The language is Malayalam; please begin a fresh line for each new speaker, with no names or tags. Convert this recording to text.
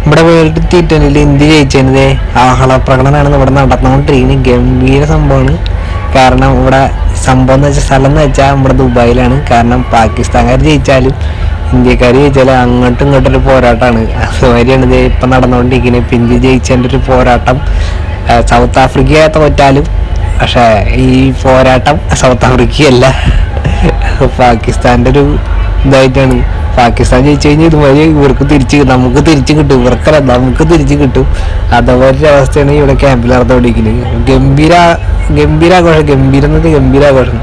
ഇവിടെ വേൾഡ് T20 ഇന്ത്യ ജയിച്ചത് ആഹ്ലാദ പ്രകടനമാണ് ഇവിടെ നടന്നുകൊണ്ടിരിക്കുന്നത്. ഗംഭീര സംഭവമാണ്. കാരണം ഇവിടെ സംഭവം എന്ന് വെച്ചാൽ സ്ഥലം എന്ന് വെച്ചാൽ നമ്മുടെ ദുബായിലാണ്. കാരണം പാകിസ്ഥാൻകാർ ജയിച്ചാലും ഇന്ത്യക്കാർ ജയിച്ചാലും അങ്ങോട്ടും ഇങ്ങോട്ടൊരു പോരാട്ടമാണ്. അതുമാതിരിയാണ് ഇത് ഇപ്പം നടന്നുകൊണ്ടിരിക്കുന്നത്. ഇന്ത്യ ജയിച്ചതിൻ്റെ ഒരു പോരാട്ടം. സൗത്ത് ആഫ്രിക്ക തോറ്റാലും പക്ഷേ ഈ പോരാട്ടം സൗത്ത് ആഫ്രിക്കയല്ല, പാകിസ്ഥാൻ്റെ ഒരു ഇതായിട്ടാണ്. പാകിസ്ഥാൻ ജയിച്ചു കഴിഞ്ഞാൽ ഇതുവരെ ഇവർക്ക് നമുക്ക് തിരിച്ചു കിട്ടും, ഇവർക്കല്ല നമുക്ക് തിരിച്ചു കിട്ടും. അതുപോലൊരു അവസ്ഥയാണ് ഇവിടെ ക്യാമ്പിൽ നടന്നുകൊണ്ടിരിക്കുന്നത്. ഗംഭീരാഘോഷം, ഗംഭീരം എന്നത് ഗംഭീരാഘോഷം.